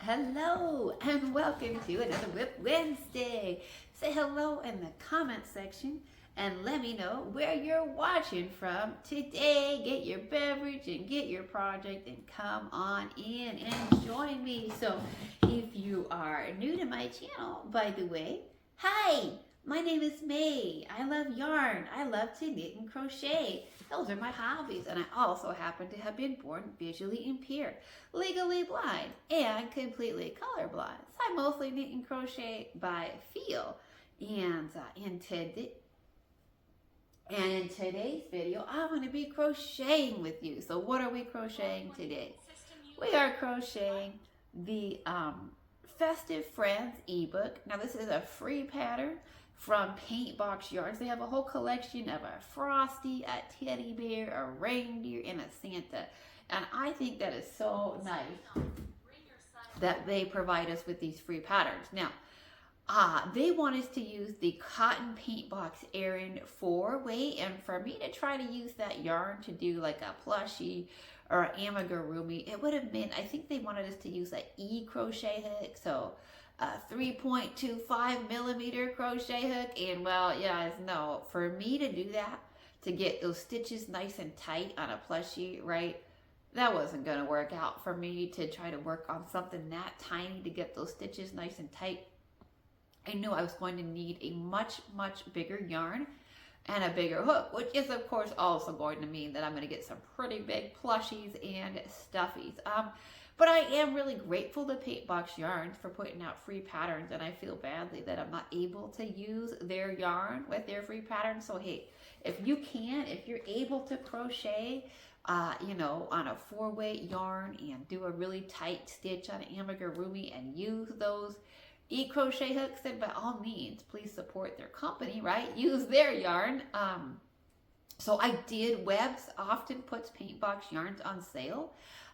Hello and welcome to another WIP Wednesday. Say hello in the comment section and let me know where you're watching from today. Get your beverage and get your project and come on in and join me. So if you are new to my channel, by the way, hi, my name is May. I love yarn. I love to knit and crochet. Those are my hobbies, and I also happen to have been born visually impaired, legally blind, and completely colorblind. So I mostly knit and crochet by feel. And in today's video, I'm going to be crocheting with you. So what are we crocheting today? We are crocheting the Festive Friends ebook. Now this is a free pattern from Paintbox Yarns. They have a whole collection of a Frosty, a teddy bear, a reindeer, and a Santa. And I think that is so nice that they provide us with these free patterns. Now, they want us to use the cotton Paintbox Aran 4-weight, and for me to try to use that yarn to do like a plushie or an amigurumi, it would have been, I think they wanted us to use an crochet hook, so a 3.25 millimeter crochet hook, and well, you guys know, for me to do that, to get those stitches nice and tight on a plushie, right, that wasn't going to work out for me to try to work on something that tiny to get those stitches nice and tight. I knew I was going to need a much bigger yarn and a bigger hook, which is of course also going to mean that I'm going to get some pretty big plushies and stuffies. But I am really grateful to Paintbox Yarns for putting out free patterns, and I feel badly that I'm not able to use their yarn with their free patterns. So hey, if you're able to crochet, on a 4-weight yarn and do a really tight stitch on an amigurumi and use those crochet hooks, then by all means, please support their company, right? Use their yarn. So I did, Webs often puts Paintbox Yarns on sale,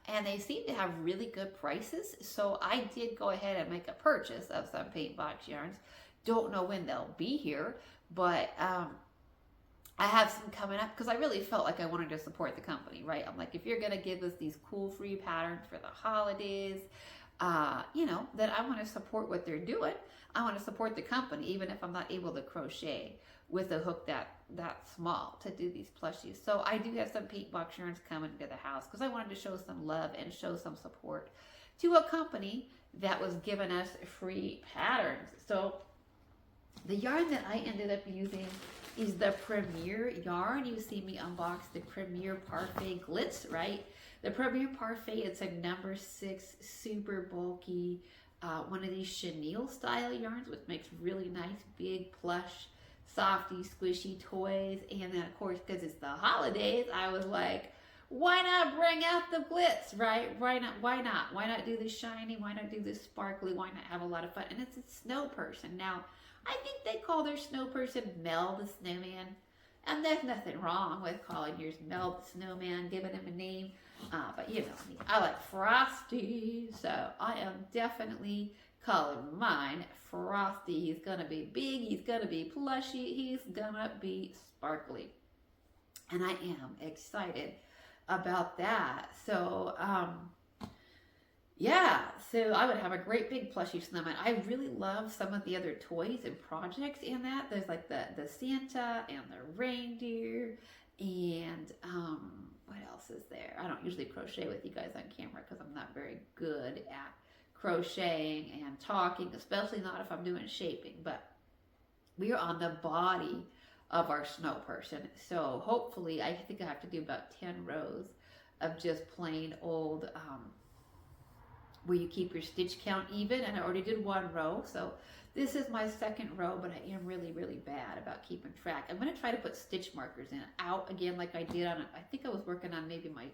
and they seem to have really good prices. So I did go ahead and make a purchase of some Paintbox Yarns. Don't know when they'll be here, but I have some coming up because I really felt like I wanted to support the company, right? I'm like, if you're going to give us these cool free patterns for the holidays, then I want to support what they're doing. I want to support the company, even if I'm not able to crochet with a hook that small to do these plushies. So I do have some Paintbox Yarns coming to the house because I wanted to show some love and show some support to a company that was giving us free patterns. So the yarn that I ended up using is the Premier yarn. You see me unbox the Premier Parfait Glitz, right? The Premier Parfait, it's a number 6, super bulky, one of these chenille style yarns, which makes really nice, big, plush, softy, squishy toys. And then, of course, because it's the holidays, I was like, why not bring out the glitz, right? Why not? Why not do the shiny? Why not do the sparkly? Why not have a lot of fun? And it's a snow person. Now, I think they call their snow person Mel the Snowman. And there's nothing wrong with calling yours Mel the Snowman, giving him a name. But you know me, I like Frosty, so I am definitely calling mine Frosty. He's gonna be big, he's gonna be plushy, he's gonna be sparkly. And I am excited about that. So, yeah, so I would have a great big plushie snowman. I really love some of the other toys and projects in that. There's like the Santa and the reindeer, and what else is there? I don't usually crochet with you guys on camera because I'm not very good at crocheting and talking, especially not if I'm doing shaping. But we are on the body of our snow person. So hopefully, I think I have to do about 10 rows of just plain old, where you keep your stitch count even. And I already did 1 row. So this is my 2nd row, but I am really bad about keeping track. I'm going to try to put stitch markers in out again like I did on, I think I was working on maybe my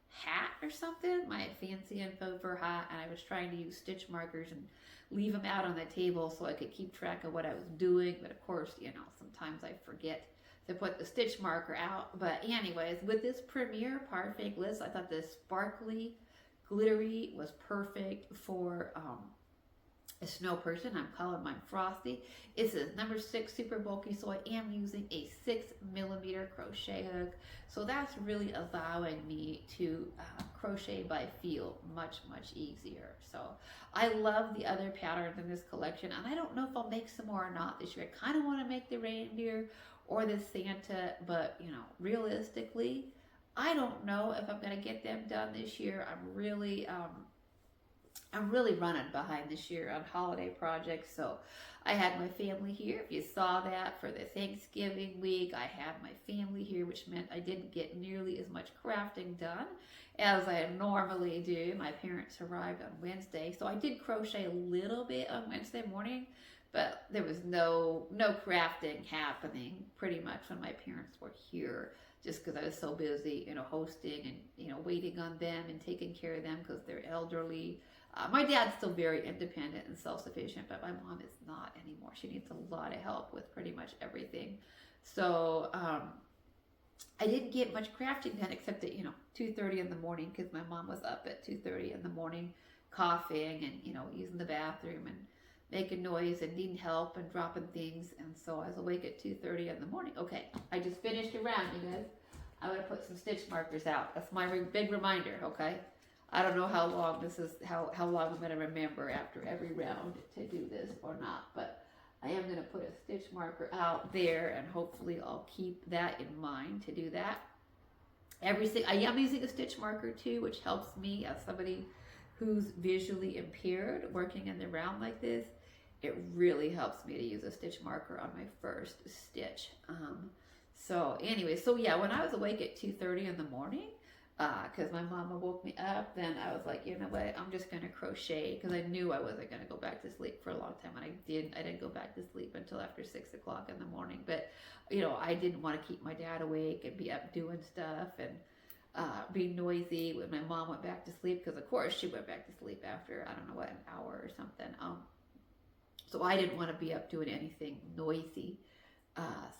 hat or something, my fancy info for hat, and I was trying to use stitch markers and leave them out on the table so I could keep track of what I was doing. But of course, sometimes I forget to put the stitch marker out. But anyways, with this Premier Parfait Glitz, I thought this sparkly, glittery was perfect for a snow person. I'm calling mine Frosty. It's a number 6 super bulky, so I am using a 6mm crochet hook. So that's really allowing me to crochet by feel much easier. So I love the other patterns in this collection, and I don't know if I'll make some more or not this year. I kind of want to make the reindeer or the Santa, but you know, realistically, I don't know if I'm going to get them done this year. I'm really running behind this year on holiday projects. So I had my family here. If you saw that for the Thanksgiving week, I had my family here, which meant I didn't get nearly as much crafting done as I normally do. My parents arrived on Wednesday, so I did crochet a little bit on Wednesday morning, but there was no crafting happening pretty much when my parents were here, just because I was so busy, you know, hosting and, you know, waiting on them and taking care of them because they're elderly. My dad's still very independent and self-sufficient, but my mom is not anymore. She needs a lot of help with pretty much everything. So I didn't get much crafting done except at, you know, 2:30 in the morning, because my mom was up at 2:30 in the morning coughing and, you know, using the bathroom and making noise and needing help and dropping things. And so I was awake at 2:30 in the morning. Okay, I just finished a round, you guys. I'm going to put some stitch markers out. That's my big reminder, okay? I don't know how long this is, how long I'm going to remember after every round to do this or not, but I am going to put a stitch marker out there, and hopefully I'll keep that in mind to do that. I am using a stitch marker too, which helps me as somebody who's visually impaired working in the round like this. It really helps me to use a stitch marker on my first stitch. So anyway, so yeah, when I was awake at 2:30 in the morning, because my mama woke me up, then I was like, you know what, I'm just going to crochet, because I knew I wasn't going to go back to sleep for a long time, and I didn't go back to sleep until after 6 o'clock in the morning. But you know, I didn't want to keep my dad awake and be up doing stuff and be noisy when my mom went back to sleep, because of course she went back to sleep after, I don't know what, an hour or something. So I didn't want to be up doing anything noisy.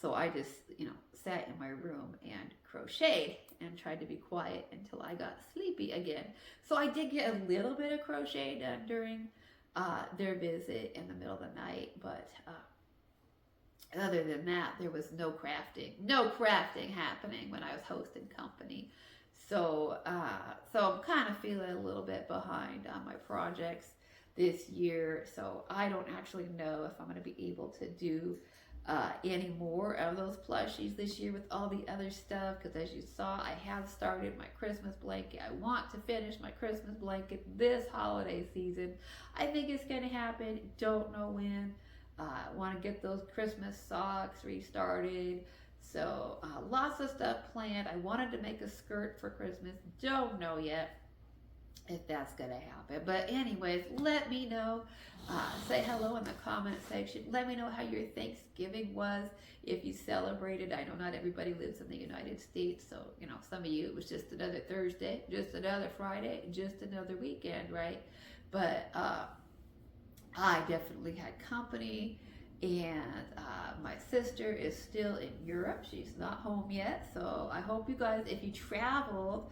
So I just, you know, sat in my room and crocheted and tried to be quiet until I got sleepy again. So I did get a little bit of crochet done during their visit in the middle of the night, but other than that, there was no crafting happening when I was hosting company. So I'm kind of feeling a little bit behind on my projects this year. So I don't actually know if I'm going to be able to do any more of those plushies this year with all the other stuff, because as you saw, I have started my Christmas blanket. I want to finish my Christmas blanket this holiday season. I think it's going to happen. Don't know when. I want to get those Christmas socks restarted. So lots of stuff planned. I wanted to make a skirt for Christmas. Don't know yet if that's gonna happen, but anyways, let me know. Say hello in the comment section. Let me know how your Thanksgiving was, if you celebrated. I know not everybody lives in the United States, so you know, some of you, it was just another Thursday, just another Friday, just another weekend, right? But I definitely had company, and my sister is still in Europe. She's not home yet, so I hope you guys, if you traveled,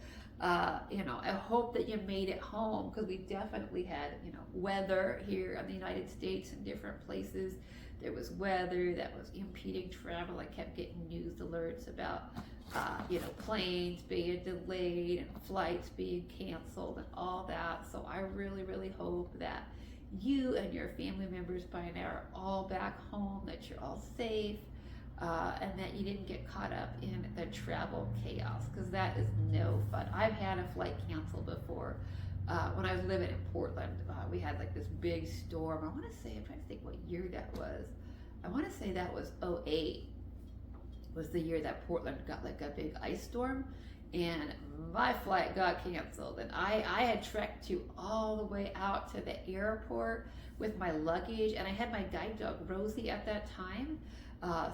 you know, I hope that you made it home, because we definitely had, you know, weather here in the United States in different places. There was weather that was impeding travel. I kept getting news alerts about, you know, planes being delayed and flights being canceled and all that. So I really hope that you and your family members by now are all back home, that you're all safe, and that you didn't get caught up in the travel chaos, because that is no fun. I've had a flight canceled before. When I was living in Portland, we had like this big storm. I want to say, I'm trying to think what year that was. I want to say that was 2008 was the year that Portland got like a big ice storm, and my flight got canceled, and I had trekked all the way out to the airport with my luggage, and I had my guide dog Rosie at that time.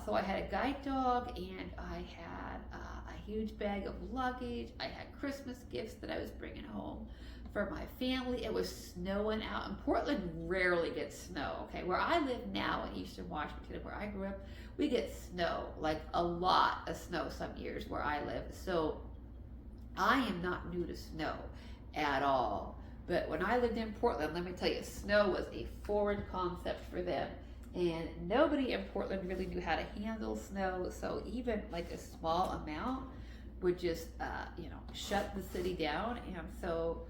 So I had a guide dog, and I had a huge bag of luggage. I had Christmas gifts that I was bringing home for my family. It was snowing out, and Portland rarely gets snow, okay? Where I live now in Eastern Washington, where I grew up, we get snow, like a lot of snow some years where I live. So I am not new to snow at all. But when I lived in Portland, let me tell you, snow was a foreign concept for them. And nobody in Portland really knew how to handle snow. So even like a small amount would just, shut the city down. And so,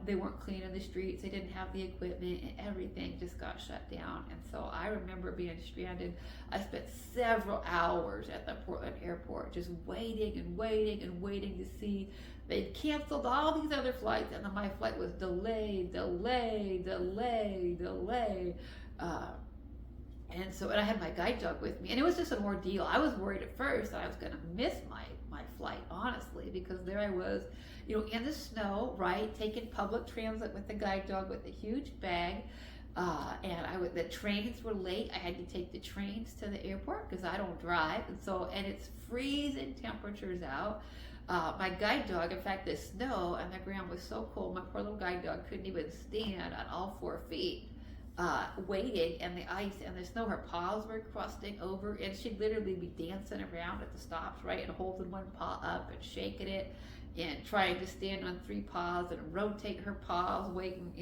they weren't cleaning the streets. They didn't have the equipment, and everything just got shut down. And so I remember being stranded. I spent several hours at the Portland airport just waiting and waiting and waiting to see. They'd canceled all these other flights, and then my flight was delayed. And I had my guide dog with me, and it was just an ordeal. I was worried at first that I was going to miss my flight, honestly, because there I was, in the snow, right, taking public transit with the guide dog with a huge bag, and the trains were late. I had to take the trains to the airport because I don't drive, and it's freezing temperatures out. My guide dog, in fact, the snow and the ground was so cold, my poor little guide dog couldn't even stand on all 4 feet. Waiting, and the ice and the snow, her paws were crusting over, and she'd literally be dancing around at the stops, right, and holding one paw up and shaking it and trying to stand on 3 paws and rotate her paws, waiting,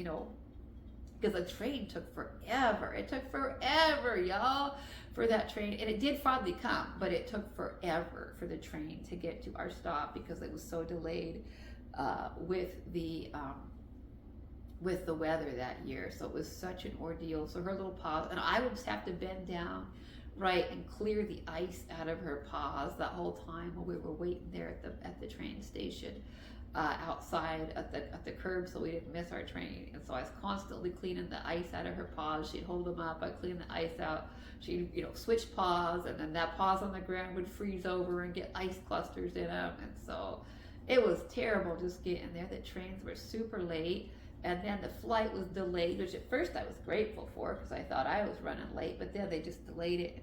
because the train took forever. It took forever, y'all, for that train, and it did finally come, but it took forever for the train to get to our stop because it was so delayed with the weather that year. So it was such an ordeal. So her little paws, and I would just have to bend down, right, and clear the ice out of her paws that whole time while we were waiting there at the train station, outside at the curb, so we didn't miss our train. And so I was constantly cleaning the ice out of her paws. She'd hold them up, I'd clean the ice out. She'd switch paws, and then that paws on the ground would freeze over and get ice clusters in them. And so it was terrible just getting there. The trains were super late. And then the flight was delayed, which at first I was grateful for because I thought I was running late, but then they just delayed it,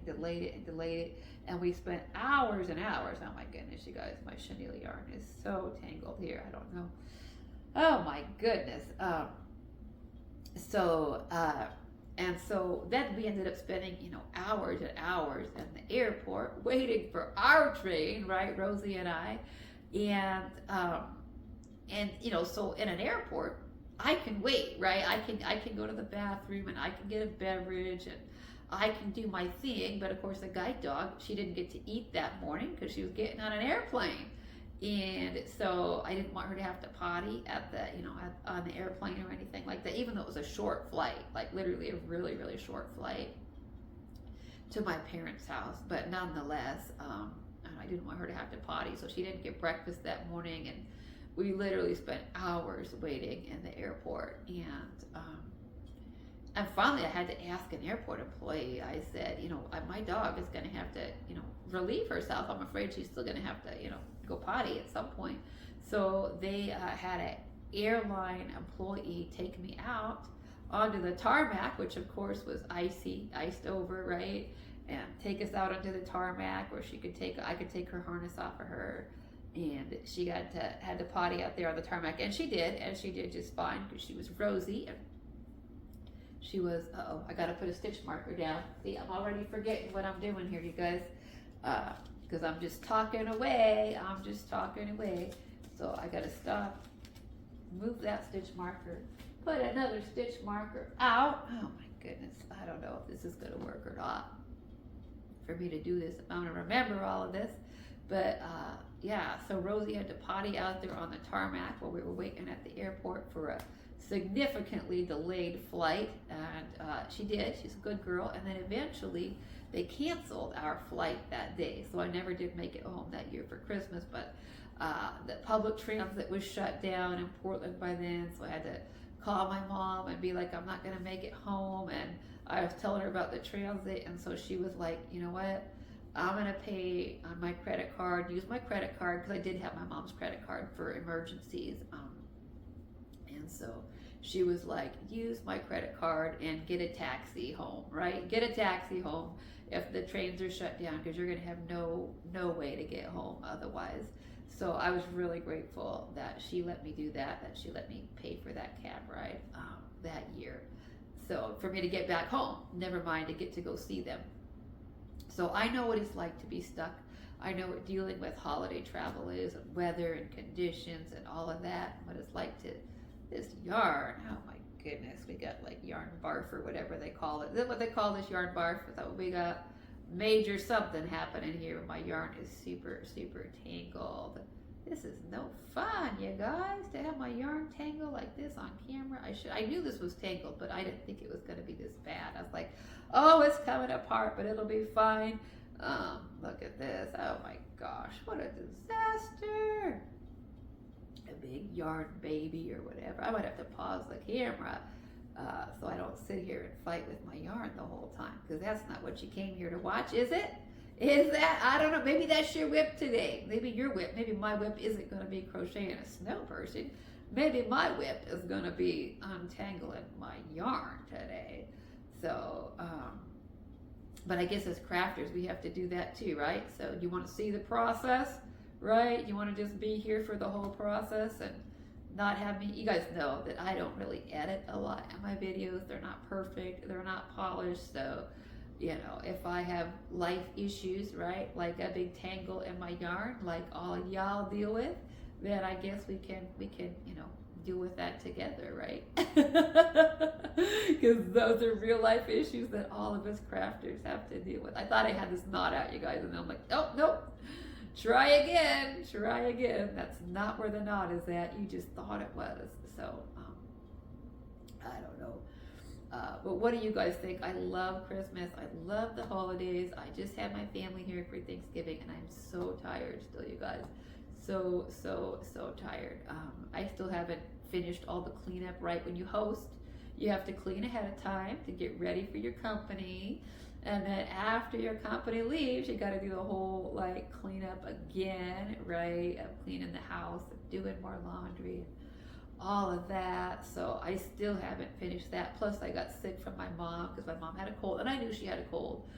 and we spent hours and hours. Oh my goodness, you guys, my chenille yarn is so tangled here. I don't know. Oh my goodness. So then we ended up spending, hours and hours in the airport waiting for our train, right, Rosie and I, and so in an airport, I can wait, right? I can go to the bathroom, and I can get a beverage, and I can do my thing. But of course, the guide dog, she didn't get to eat that morning because she was getting on an airplane, and so I didn't want her to have to potty on the airplane or anything like that. Even though it was a short flight, like literally a really, really short flight to my parents' house, but nonetheless, I didn't want her to have to potty, so she didn't get breakfast that morning, and we literally spent hours waiting in the airport. And finally I had to ask an airport employee. I said, my dog is going to have to, relieve herself. I'm afraid she's still going to have to, go potty at some point. So they had an airline employee take me out onto the tarmac, which of course was iced over, right? And take us out onto the tarmac where I could take her harness off of her. And she had to potty out there on the tarmac, and she did just fine because she was Rosie, and she was, I gotta put a stitch marker down. See, I'm already forgetting what I'm doing here, you guys, because I'm just talking away, so I gotta stop, move that stitch marker, put another stitch marker out. Oh my goodness, I don't know if this is gonna work or not for me to do this, if I'm gonna remember all of this. But so Rosie had to potty out there on the tarmac while we were waiting at the airport for a significantly delayed flight, and she did. She's a good girl. And then eventually they canceled our flight that day, so I never did make it home that year for Christmas. But the public transit was shut down in Portland by then, so I had to call my mom and be like, I'm not going to make it home. And I was telling her about the transit, and so she was like, you know what? I'm going to pay on my credit card, use my credit card, because I did have my mom's credit card for emergencies. And so she was like, use my credit card and get a taxi home, right? Get a taxi home if the trains are shut down, because you're going to have no way to get home otherwise. So I was really grateful that she let me do that she let me pay for that cab ride that year. So for me to get back home, never mind to get to go see them. So I know what it's like to be stuck. I know what dealing with holiday travel is, and weather and conditions and all of that, what it's like to This yarn, oh my goodness, we got like yarn barf or whatever they call it. Is that what they call this, yarn barf? I thought we got major something happening here. My yarn is super, super tangled. This is no fun, you guys, to have my yarn tangled like this on camera. I knew this was tangled, but I didn't think it was gonna be this bad. I was like, oh, it's coming apart, but it'll be fine. Look at this, oh my gosh, what a disaster. A big yarn baby or whatever. I might have to pause the camera so I don't sit here and fight with my yarn the whole time, because that's not what you came here to watch, is it? Is that? I don't know. Maybe that's your WIP today. Maybe your WIP. Maybe my WIP isn't going to be crocheting a snow person. Maybe my WIP is going to be untangling my yarn today. So, but I guess as crafters, we have to do that too, right? So you want to see the process, right? You want to just be here for the whole process and not have me. You guys know that I don't really edit a lot in my videos. They're not perfect. They're not polished. So, you know, if I have life issues, right, like a big tangle in my yarn, like all y'all deal with, then I guess we can, you know, deal with that together, right? Because those are real life issues that all of us crafters have to deal with. I thought I had this knot out, you guys, and I'm like, oh, nope. Try again. That's not where the knot is at. You just thought it was. So, I don't know. But what do you guys think? I love Christmas. I love the holidays. I just had my family here for Thanksgiving, and I'm so tired still, you guys. So tired. I still haven't finished all the cleanup, right? When you host, you have to clean ahead of time to get ready for your company. And then after your company leaves, you got to do the whole like cleanup again, right? Of cleaning the house, doing more laundry, all of that. So I still haven't finished that. Plus I got sick from my mom because my mom had a cold, and I knew she had a cold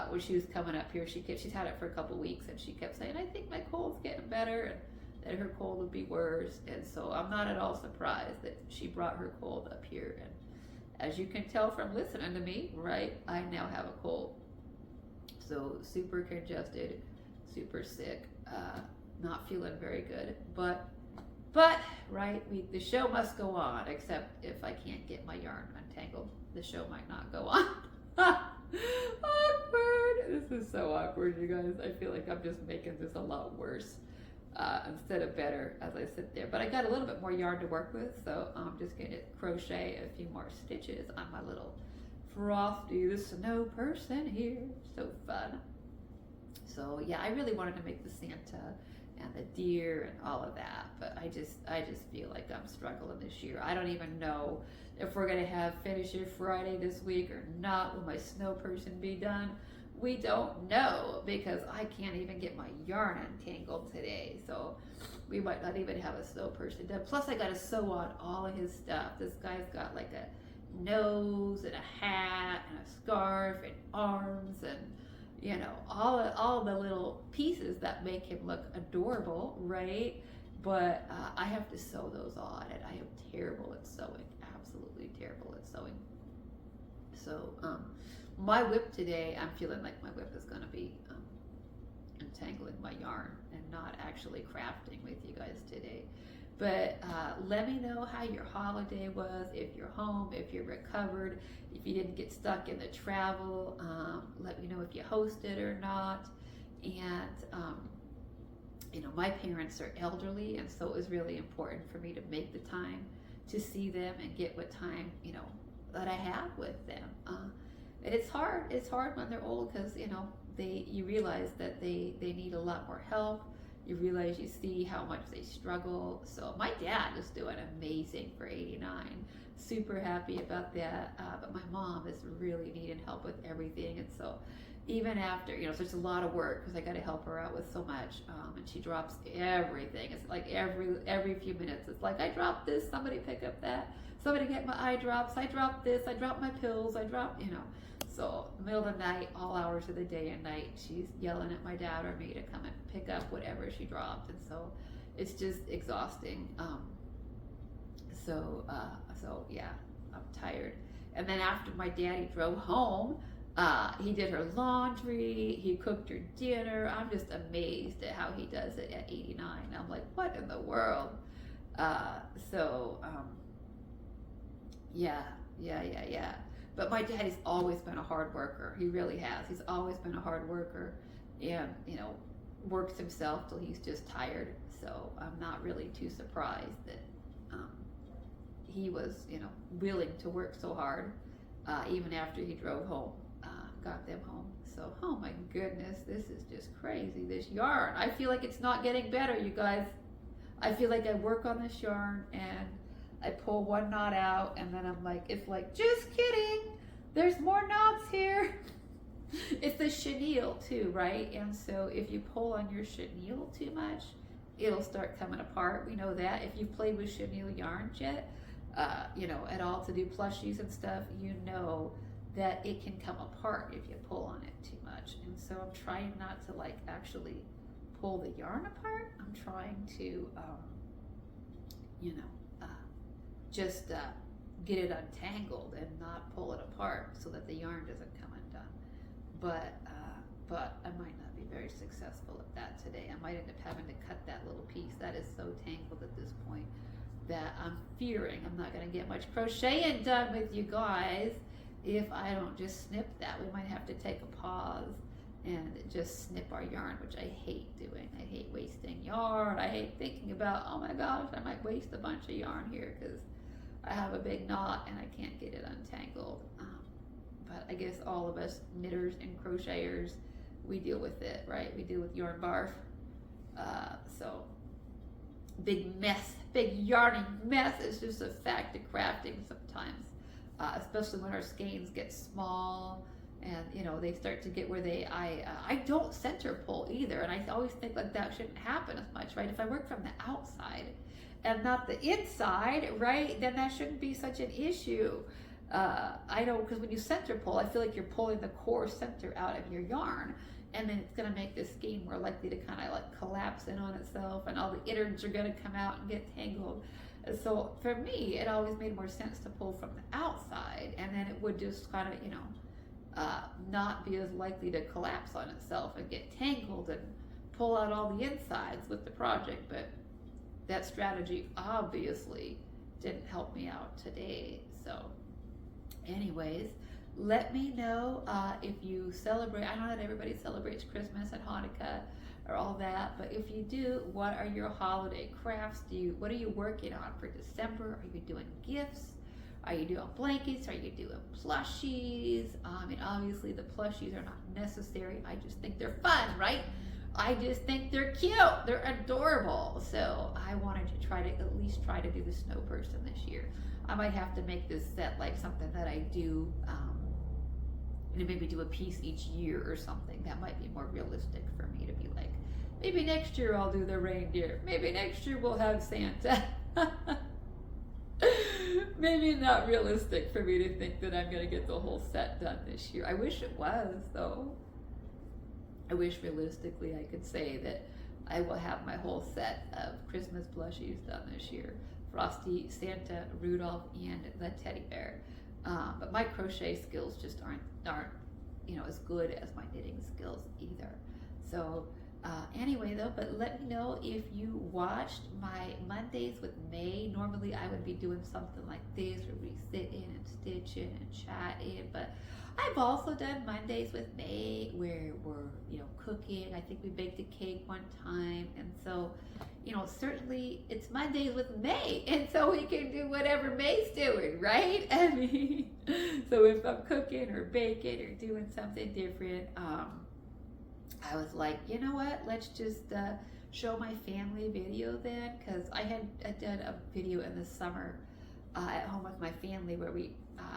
when she was coming up here. She's had it for a couple weeks, and she kept saying, I think my cold's getting better, and that her cold would be worse. And so I'm not at all surprised that she brought her cold up here. And as you can tell from listening to me, right, I now have a cold. So super congested, super sick, not feeling very good. But right, the show must go on, except if I can't get my yarn untangled, the show might not go on. Awkward. This is so awkward, you guys. I feel like I'm just making this a lot worse instead of better as I sit there. But I got a little bit more yarn to work with, so I'm just going to crochet a few more stitches on my little Frosty the Snow person here. So fun. So yeah, I really wanted to make the Santa and the deer and all of that, but I just feel like I'm struggling this year. I don't even know if we're gonna have Finisher Friday this week or not. Will my snow person be done? We don't know, because I can't even get my yarn untangled today. So we might not even have a snow person done. Plus I gotta sew on all of his stuff. This guy's got like a nose and a hat and a scarf and arms and, you know, all the little pieces that make him look adorable, right? But I have to sew those on, and I am terrible at sewing, absolutely terrible at sewing. So my WIP today, I'm feeling like my WIP is gonna be untangling my yarn and not actually crafting with you guys today. But let me know how your holiday was, if you're home, if you're recovered, if you didn't get stuck in the travel. Let me know if you hosted or not. And, you know, my parents are elderly, and so it was really important for me to make the time to see them and get what time, you know, that I have with them. And it's hard when they're old, because, you know, you realize that they need a lot more help. You realize, you see how much they struggle. So my dad is doing amazing for 89. Super happy about that. But my mom is really needing help with everything. And so even after, you know, so it's a lot of work because I got to help her out with so much. And she drops everything. It's like every few minutes, it's like, I dropped this, somebody pick up that. Somebody get my eye drops. I dropped this. I dropped my pills. I dropped, you know. So middle of the night, all hours of the day and night, she's yelling at my dad or me to come and pick up whatever she dropped. And so it's just exhausting. So yeah, I'm tired. And then after my daddy drove home, he did her laundry, he cooked her dinner. I'm just amazed at how he does it at 89. I'm like, what in the world? Yeah, yeah. But my daddy's always been a hard worker. He really has. He's always been a hard worker, and works himself till he's just tired. So I'm not really too surprised that um, he was, willing to work so hard, even after he drove home, got them home. So, oh my goodness, this is just crazy. This yarn. I feel like it's not getting better, you guys. I feel like I work on this yarn and I pull one knot out, and then I'm like, it's like, just kidding. There's more knots here. It's the chenille too, right? And so if you pull on your chenille too much, it'll start coming apart. We know that. If you've played with chenille yarns yet, at all to do plushies and stuff, you know that it can come apart if you pull on it too much. And so I'm trying not to like actually pull the yarn apart. I'm trying to, just get it untangled and not pull it apart so that the yarn doesn't come undone. But I might not be very successful at that today. I might end up having to cut that little piece. That is so tangled at this point that I'm fearing I'm not going to get much crocheting done with you guys if I don't just snip that. We might have to take a pause and just snip our yarn, which I hate doing. I hate wasting yarn. I hate thinking about, oh my gosh, I might waste a bunch of yarn here because I have a big knot and I can't get it untangled. But I guess all of us knitters and crocheters, we deal with it, right? We deal with yarn barf. So big mess, big yarning mess. It's just a fact of crafting sometimes, especially when our skeins get small and they start to get where I don't center pull either, and I always think like that shouldn't happen as much, right? If I work from the outside and not the inside, right, then that shouldn't be such an issue. I know, because when you center pull, I feel like you're pulling the core center out of your yarn, and then it's going to make the skein more likely to kind of like collapse in on itself, and all the innards are going to come out and get tangled. So for me, it always made more sense to pull from the outside, and then it would just kind of, not be as likely to collapse on itself and get tangled and pull out all the insides with the project. But that strategy obviously didn't help me out today. So anyways, let me know if you celebrate. I know that everybody celebrates Christmas and Hanukkah or all that, but if you do, what are your holiday crafts? What are you working on for December? Are you doing gifts? Are you doing blankets? Are you doing plushies? Obviously the plushies are not necessary. I just think they're fun, right? I just think they're cute. They're adorable. So I wanted to at least try to do the snow person this year. I might have to make this set like something that I do, maybe do a piece each year or something. That might be more realistic for me to be like, maybe next year I'll do the reindeer. Maybe next year we'll have Santa. Maybe not realistic for me to think that I'm going to get the whole set done this year. I wish it was, though. I wish realistically I could say that I will have my whole set of Christmas plushies done this year. Frosty, Santa, Rudolph, and the teddy bear. But my crochet skills just aren't as good as my knitting skills either. So anyway though, but let me know if you watched my Mondays with May. Normally I would be doing something like this where we sit in and stitch in and chat in, but I've also done Mondays with May where we're cooking. I think we baked a cake one time, and so certainly it's Mondays with May, and so we can do whatever May's doing, right? I mean, so if I'm cooking or baking or doing something different, I was like, you know what, let's just show my family video then, because I did a video in the summer at home with my family where we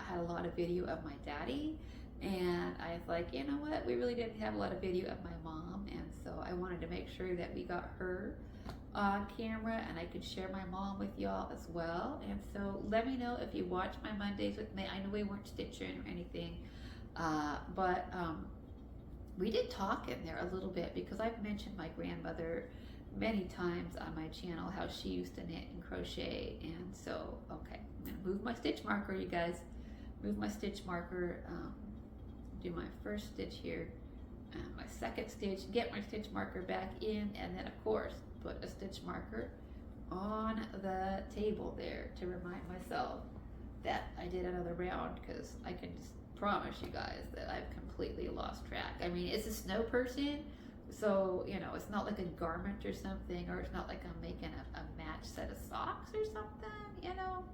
had a lot of video of my daddy, and I was like, you know what, we really didn't have a lot of video of my mom, and so I wanted to make sure that we got her on camera and I could share my mom with y'all as well. And so let me know if you watch my Mondays with me. I know we weren't stitching or anything, but we did talk in there a little bit, because I've mentioned my grandmother many times on my channel, how she used to knit and crochet. And so, okay, I'm gonna move my stitch marker, you guys. Move my stitch marker, do my first stitch here, and my second stitch, get my stitch marker back in, and then of course, put a stitch marker on the table there to remind myself that I did another round, because I can just promise you guys that I've completely lost track. I mean, it's a snow person, so, you know, it's not like a garment or something, or it's not like I'm making a match set of socks or something, you know?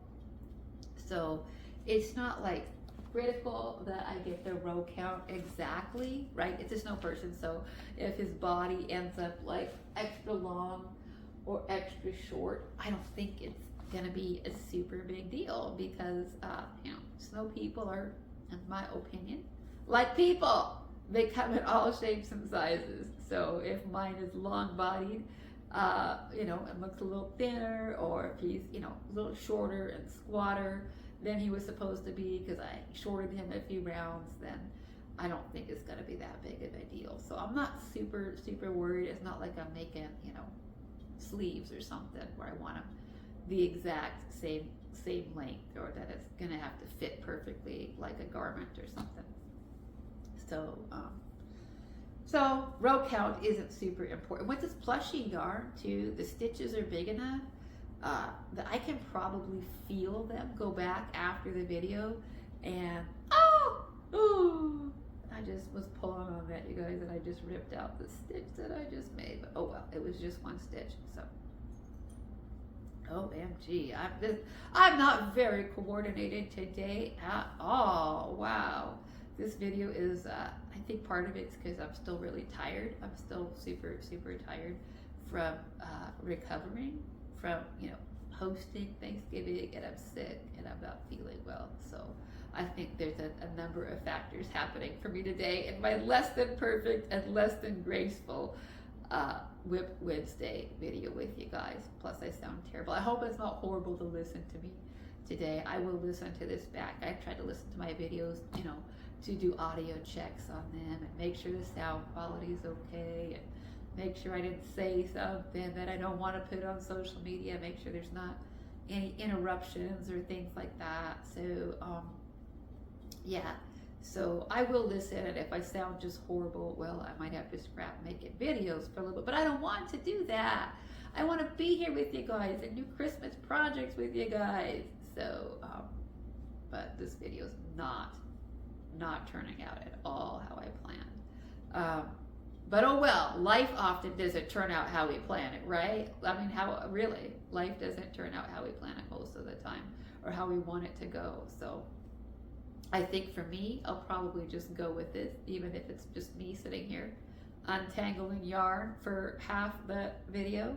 So it's not like critical that I get the row count exactly, right? It's a snow person, so if his body ends up like extra long or extra short, I don't think it's gonna be a super big deal, because you know, snow people are, in my opinion, like people. They come in all shapes and sizes. So if mine is long bodied, you know, and looks a little thinner, or if he's, you know, a little shorter and squatter than he was supposed to be because I shorted him a few rounds, then I don't think it's going to be that big of a deal. So I'm not super worried. It's not like I'm making, you know, sleeves or something where I want them the exact same length, or that it's going to have to fit perfectly like a garment or something. So so row count isn't super important. With this plushie yarn too, the stitches are big enough that I can probably feel them go back after the video, and ooh, I just was pulling on that, you guys, and I just ripped out the stitch that I just made. But oh well, it was just one stitch. So OMG, I'm not very coordinated today at all. Wow. This video is, I think part of it's because I'm still really tired. I'm still super tired from recovering from, you know, hosting Thanksgiving, and I'm sick and I'm not feeling well. So I think there's a number of factors happening for me today in my less than perfect and less than graceful WIP Wednesday video with you guys. Plus I sound terrible. I hope it's not horrible to listen to me today. I will listen to this back. I try to listen to my videos, you know, to do audio checks on them and make sure the sound quality is okay, and make sure I didn't say something that I don't want to put on social media, make sure there's not any interruptions or things like that. So yeah, so I will listen, and if I sound just horrible, well, I might have to scrap making videos for a little bit, but I don't want to do that. I want to be here with you guys and do Christmas projects with you guys. So but this video is not turning out at all how I planned. But oh well, life often doesn't turn out how we plan it, right? I mean, how really, life doesn't turn out how we plan it most of the time, or how we want it to go. So I think for me, I'll probably just go with this, even if it's just me sitting here untangling yarn for half the video.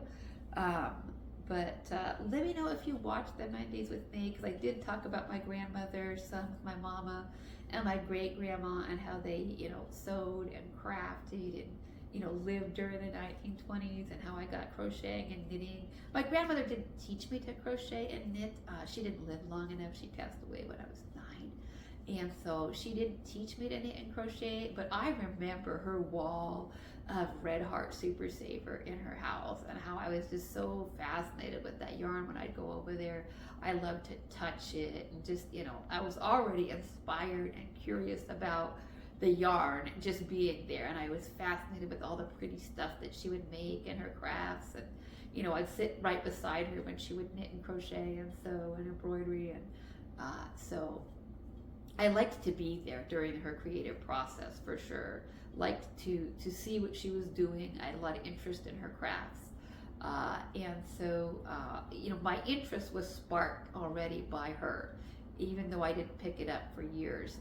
But let me know if you watched the Mondays with me, because I did talk about my grandmother, some with my mama, and my great grandma, and how they, you know, sewed and crafted and, you know, lived during the 1920s, and how I got crocheting and knitting. My grandmother didn't teach me to crochet and knit. She didn't live long enough. She passed away when I was 9. And so she didn't teach me to knit and crochet, but I remember her wall of Red Heart Super Saver in her house, and how I was just so fascinated with that yarn when I'd go over there. I loved to touch it, and just, you know, I was already inspired and curious about the yarn just being there, and I was fascinated with all the pretty stuff that she would make and her crafts. And, you know, I'd sit right beside her when she would knit and crochet and sew and embroidery, and so I liked to be there during her creative process for sure. Liked to see what she was doing. I had a lot of interest in her crafts. And so, you know, my interest was sparked already by her, even though I didn't pick it up for years.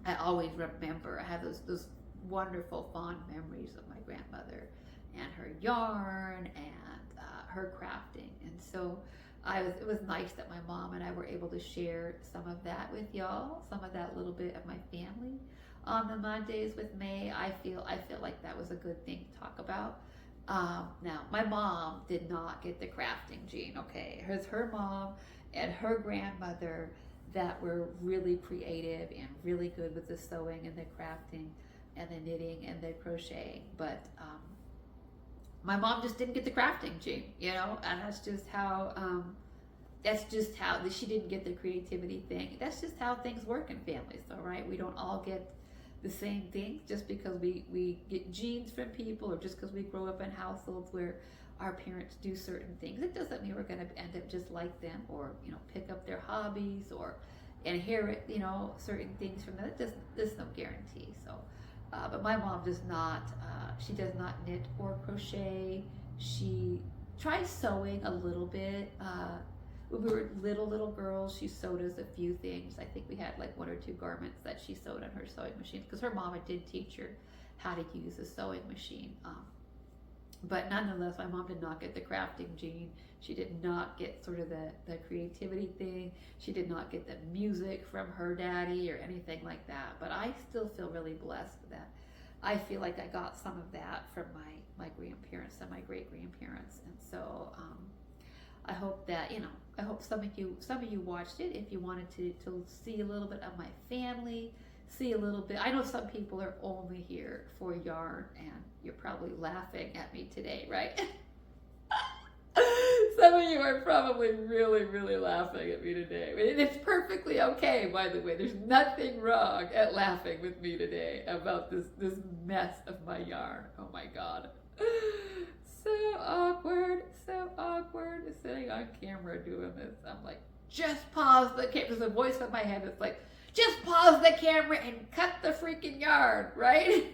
I always remember, I have those wonderful fond memories of my grandmother and her yarn and her crafting. And so it was nice that my mom and I were able to share some of that with y'all, some of that little bit of my family on the Mondays with May. I feel like that was a good thing to talk about. Now, my mom did not get the crafting gene, okay? It was her mom and her grandmother that were really creative and really good with the sewing and the crafting and the knitting and the crocheting. But my mom just didn't get the crafting gene, you know? And that's just how she didn't get the creativity thing. That's just how things work in families, though, right? We don't all get the same things just because we get genes from people, or just because we grow up in households where our parents do certain things. It doesn't mean we're going to end up just like them, or pick up their hobbies or inherit certain things from them. There's no guarantee. So but my mom does not she does not knit or crochet. She tries sewing a little bit. When we were little girls, she sewed us a few things. I think we had like 1 or 2 garments that she sewed on her sewing machine, because her mama did teach her how to use a sewing machine. But nonetheless, my mom did not get the crafting gene. She did not get sort of the creativity thing. She did not get the music from her daddy or anything like that. But I still feel really blessed that I feel like I got some of that from my grandparents and my great grandparents. And so I hope that I hope some of you watched it. If you wanted to see a little bit of my family, see a little bit. I know some people are only here for yarn, and you're probably laughing at me today, right? Some of you are probably really laughing at me today. And it's perfectly okay, by the way. There's nothing wrong at laughing with me today about this mess of my yarn. Oh my God. So awkward sitting on camera doing this. I'm like, just pause the camera. There's a voice in my head that's like, just pause the camera and cut the freaking yarn, right?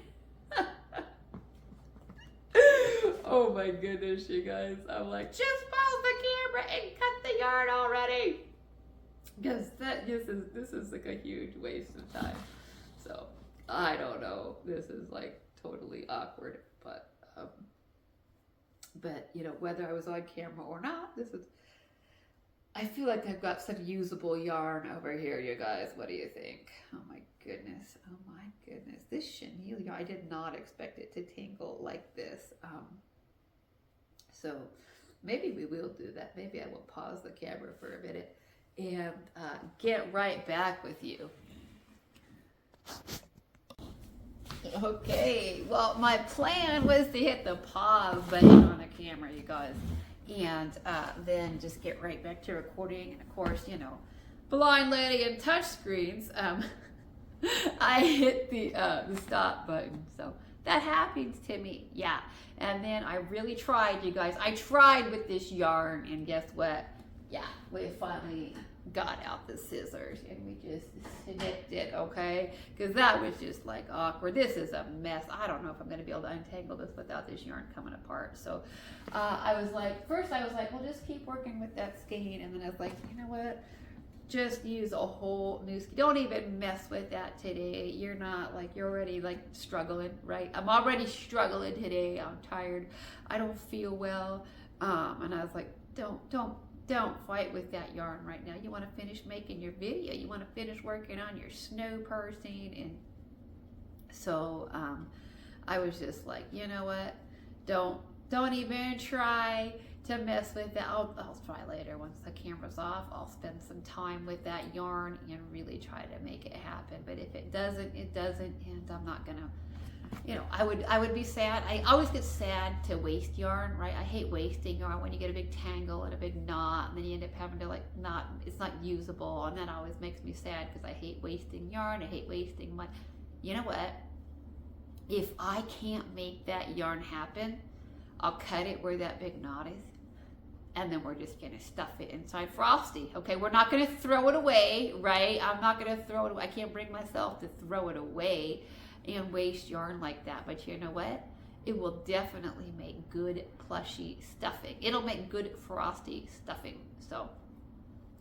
Oh my goodness, you guys. I'm like, just pause the camera and cut the yarn already. Because this is like a huge waste of time. So I don't know. This is like totally awkward, but whether I was on camera or not, I feel like I've got some usable yarn over here, you guys. What do you think? Oh my goodness. This chenille yarn, I did not expect it to tangle like this. So maybe we will do that. Maybe I will pause the camera for a minute and get right back with you. Okay, well, my plan was to hit the pause button on the camera, you guys, and then just get right back to recording. And of course, blind lady and touch screens, I hit the stop button, so that happens to me, yeah. And then I really tried, you guys. I tried with this yarn, and guess what? Yeah, we finally got out the scissors and we just snipped it, okay? Because that was just like awkward. This is a mess. I don't know if I'm going to be able to untangle this without this yarn coming apart. So first I was like, well, just keep working with that skein. And then I was like, you know what? Just use a whole new skein. Don't even mess with that today. You're not you're already struggling, right? I'm already struggling today. I'm tired. I don't feel well. And I was like, don't fight with that yarn right now. You want to finish making your video. You want to finish working on your snow pursing. And so I was just like, you know what? Don't even try to mess with that. I'll try later once the camera's off. I'll spend some time with that yarn and really try to make it happen. But if it doesn't, it doesn't, and I'm not gonna. I would be sad. I always get sad to waste yarn, right? I hate wasting yarn when you get a big tangle and a big knot, and then you end up having to it's not usable, and that always makes me sad because I hate wasting yarn. I hate wasting money. You know what? If I can't make that yarn happen, I'll cut it where that big knot is, and then we're just gonna stuff it inside Frosty. Okay, we're not gonna throw it away, right? I'm not gonna throw it away. I can't bring myself to throw it away and waste yarn like that. But you know what? It will definitely make good plushy stuffing. It'll make good Frosty stuffing. So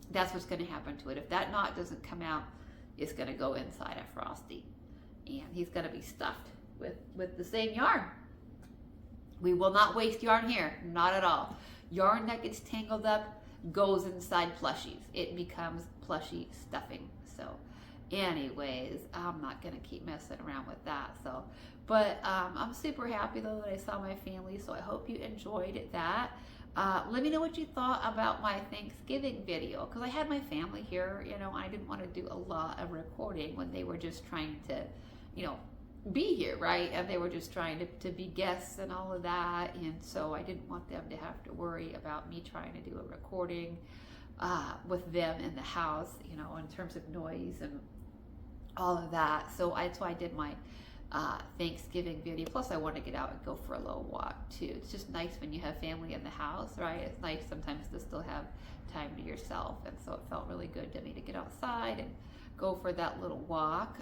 that's what's going to happen to it. If that knot doesn't come out, it's going to go inside a Frosty, and he's going to be stuffed with the same yarn. We will not waste yarn here, not at all. Yarn that gets tangled up goes inside plushies. It becomes plushy stuffing. So anyways, I'm not gonna keep messing around with that. So, but I'm super happy though that I saw my family. So I hope you enjoyed that. Let me know what you thought about my Thanksgiving video, because I had my family here, I didn't want to do a lot of recording when they were just trying to, be here, right? And they were just trying to be guests and all of that. And so I didn't want them to have to worry about me trying to do a recording with them in the house, in terms of noise and all of that. So I did my Thanksgiving video. Plus I want to get out and go for a little walk too. It's just nice when you have family in the house, right? It's nice sometimes to still have time to yourself, and so it felt really good to me to get outside and go for that little walk.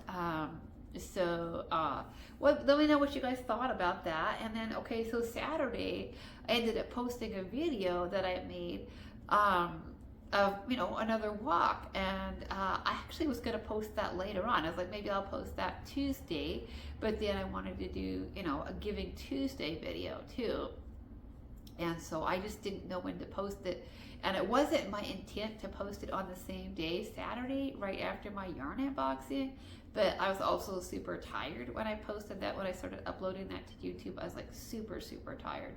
Let me know what you guys thought about that. And then, okay, so Saturday I ended up posting a video that I made of, you know, another walk, and I actually was going to post that later on. I was like, maybe I'll post that Tuesday, but then I wanted to do, you know, a Giving Tuesday video too, and so I just didn't know when to post it. And it wasn't my intent to post it on the same day, Saturday, right after my yarn unboxing. But I was also super tired when I posted that. When I started uploading that to YouTube, I was like super, super tired.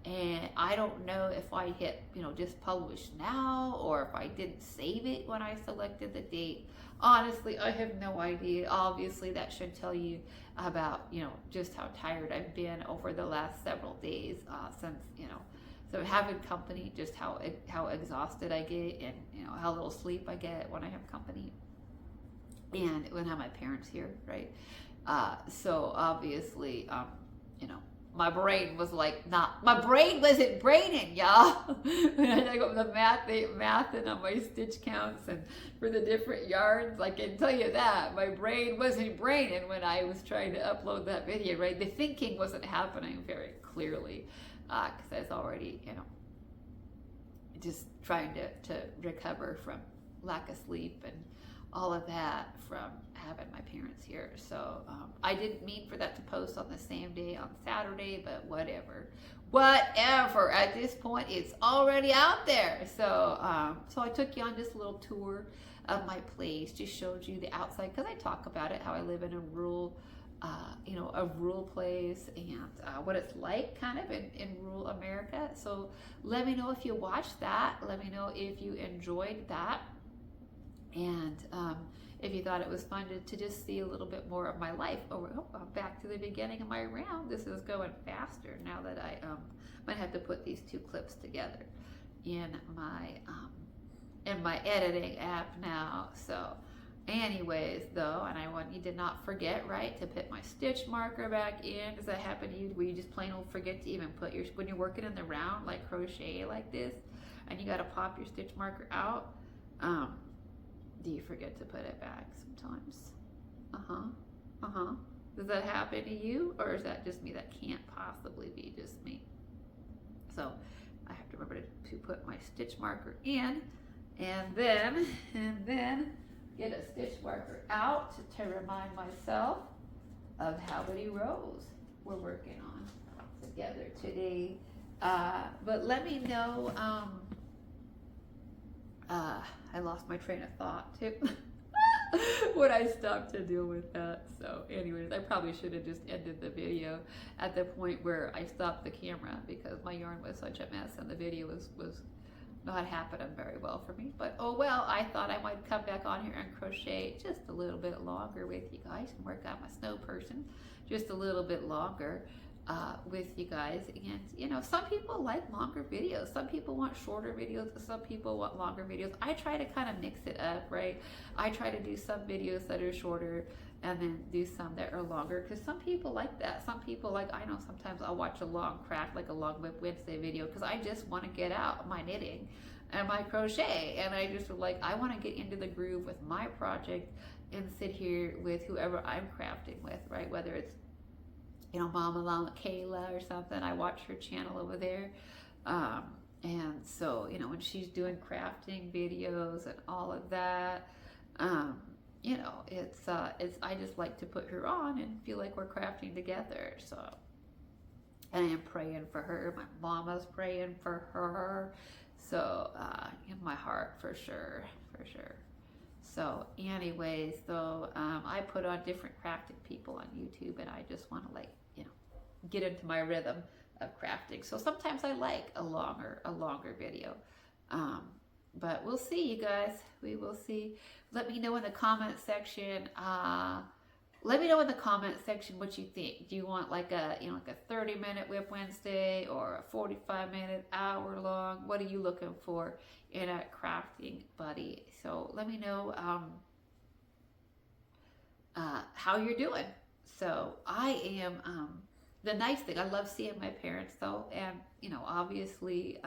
And I don't know if I hit, you know, just publish now, or if I didn't save it when I selected the date. Honestly, I have no idea. Obviously, that should tell you about, you know, just how tired I've been over the last several days since, you know, so having company, just how exhausted I get, and, you know, how little sleep I get when I have company, and when I have my parents here, right? So obviously, you know, my brain was like my brain wasn't braining, y'all. When I talk about the math and on my stitch counts and for the different yarns, I can tell you that my brain wasn't braining when I was trying to upload that video, right? The thinking wasn't happening very clearly, because I was already, you know, just trying to recover from lack of sleep and all of that from having my parents here. So I didn't mean for that to post on the same day on Saturday, but whatever. At this point, it's already out there. So so I took you on this little tour of my place, just showed you the outside, because I talk about it, how I live in a rural you know, a rural place, and what it's like kind of in rural America. So let me know if you watched that. Let me know if you enjoyed that. And if you thought it was fun to just see a little bit more of my life. Back to the beginning of my round. This is going faster now that I might have to put these two clips together in my editing app now. So anyways, though, and I want you to not forget, right, to put my stitch marker back in. Does that happen to you, where you just plain old forget to even put when you're working in the round, like crochet like this, and you got to pop your stitch marker out? Do you forget to put it back sometimes? Does that happen to you, or is that just me? That can't possibly be just me. So I have to remember to put my stitch marker in, and then get a stitch marker out to remind myself of how many rows we're working on together today. But let me know. I lost my train of thought too when I stopped to deal with that. So anyways, I probably should have just ended the video at the point where I stopped the camera, because my yarn was such a mess and the video was not happening very well for me. But oh well, I thought I might come back on here and crochet just a little bit longer with you guys and work on my snow person just a little bit longer with you guys. And you know, some people like longer videos, some people want shorter videos, some people want longer videos. I try to kind of mix it up, right? I try to do some videos that are shorter and then do some that are longer, because some people like that. Some people like, I know sometimes I'll watch a long craft, like a long WIP Wednesday video, because I just want to get out my knitting and my crochet, and I just like, I want to get into the groove with my project and sit here with whoever I'm crafting with, right? Whether it's, you know, Mama Llama Kayla or something. I watch her channel over there. And so, you know, when she's doing crafting videos and all of that, you know, it's I just like to put her on and feel like we're crafting together. So, and I am praying for her. My mama's praying for her. So, in my heart, for sure. So anyways, though, I put on different crafting people on YouTube, and I just want to, like, you know, get into my rhythm of crafting. So sometimes I like a longer video. But we'll see, you guys. We will see. Let me know in the comment section. Let me know in the comment section what you think. Do you want like a, you know, like a 30-minute WIP Wednesday, or a 45-minute, hour long? What are you looking for in a crafting buddy? So let me know how you're doing. So I am, the nice thing, I love seeing my parents though, and obviously,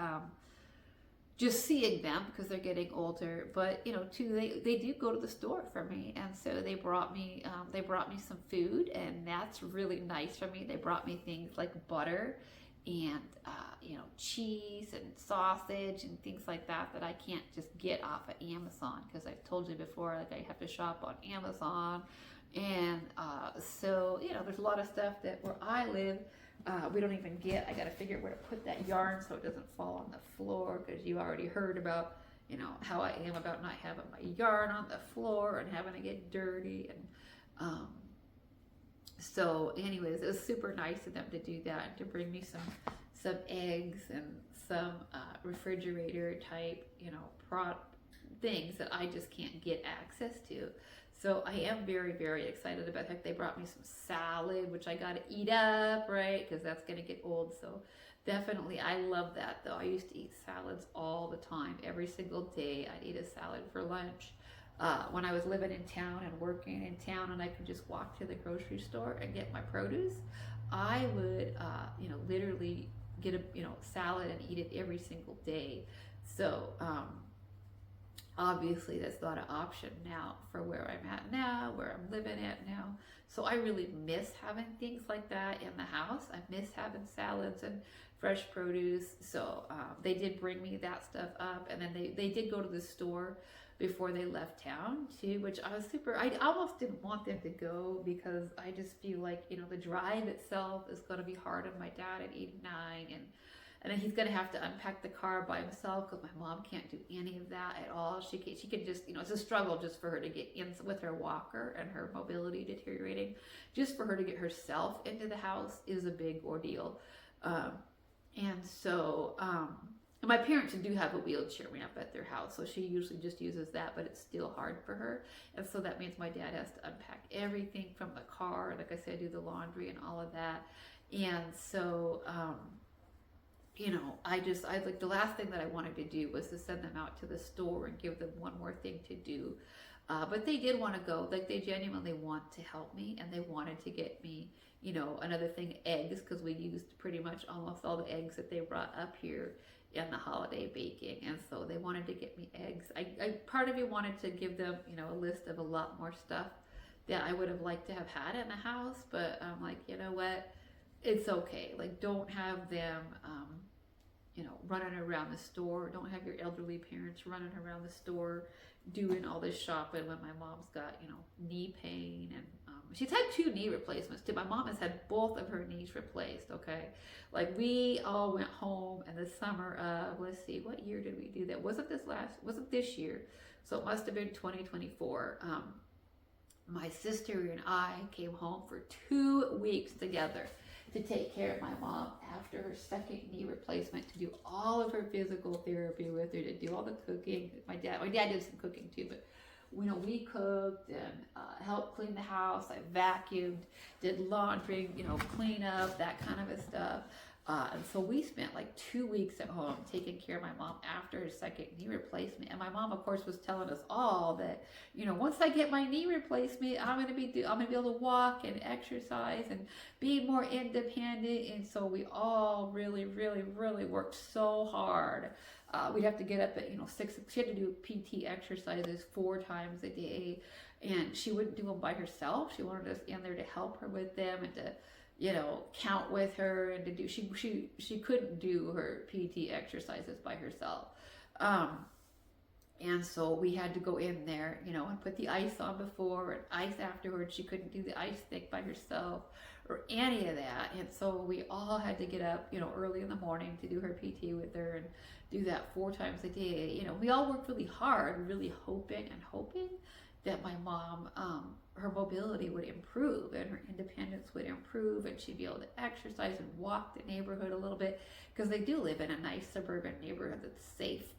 just seeing them because they're getting older. But too, they do go to the store for me, and so they brought me some food, and that's really nice for me. They brought me things like butter and cheese and sausage and things like that that I can't just get off of Amazon, because I've told you before, like, I have to shop on Amazon. And so there's a lot of stuff that where I live, we don't even get. I got to figure out where to put that yarn so it doesn't fall on the floor, because you already heard about how I am about not having my yarn on the floor and having to get dirty. And so anyways, it was super nice of them to do that and to bring me some eggs and some refrigerator type things that I just can't get access to. So I am very, very excited about it. They brought me some salad, which I got to eat up, right? Because that's going to get old. So definitely, I love that though. I used to eat salads all the time. Every single day, I'd eat a salad for lunch. When I was living in town and working in town, and I could just walk to the grocery store and get my produce, I would, literally get a, salad and eat it every single day. So, obviously that's not an option now for where I'm at now, where I'm living at now. So I really miss having things like that in the house. I miss having salads and fresh produce. So they did bring me that stuff up, and then they did go to the store before they left town too, which I was I almost didn't want them to go, because I just feel like the drive itself is going to be hard on my dad at 89, and then he's going to have to unpack the car by himself, because my mom can't do any of that at all. She can just, it's a struggle just for her to get in with her walker and her mobility deteriorating. Just for her to get herself into the house is a big ordeal. And so, and my parents do have a wheelchair ramp at their house, so she usually just uses that, but it's still hard for her. And so that means my dad has to unpack everything from the car. Like I said, do the laundry and all of that. And so, I like, the last thing that I wanted to do was to send them out to the store and give them one more thing to do. But they did want to go, like, they genuinely want to help me, and they wanted to get me, another thing, eggs, because we used pretty much almost all the eggs that they brought up here in the holiday baking. And so they wanted to get me eggs. I part of me wanted to give them, a list of a lot more stuff that I would have liked to have had in the house, but I'm like, you know what, it's okay. Like, don't have them, running around the store. Don't have your elderly parents running around the store doing all this shopping when my mom's got, knee pain. And she's had 2 knee replacements too. My mom has had both of her knees replaced, okay? Like, we all went home in the summer of, let's see, what year did we do that? Wasn't this year. So it must have been 2024. My sister and I came home for 2 weeks together to take care of my mom after her 2nd knee replacement, to do all of her physical therapy with her, to do all the cooking. My dad did some cooking too, but we cooked and helped clean the house. I vacuumed, did laundry, clean up, that kind of stuff. And so we spent like 2 weeks at home taking care of my mom after her 2nd knee replacement. And my mom, of course, was telling us all that, once I get my knee replacement, I'm gonna be able to walk and exercise and be more independent. And so we all really, really, really worked so hard. We'd have to get up at 6. She had to do PT exercises 4 times a day, and she wouldn't do them by herself. She wanted us in there to help her with them and to count with her, and to do, she couldn't do her PT exercises by herself. And so we had to go in there, and put the ice on before and ice afterwards. She couldn't do the ice stick by herself or any of that. And so we all had to get up, early in the morning to do her PT with her and do that 4 times a day. We all worked really hard, really hoping that my mom, her mobility would improve and her independence would improve, and she'd be able to exercise and walk the neighborhood a little bit, because they do live in a nice suburban neighborhood that's safe,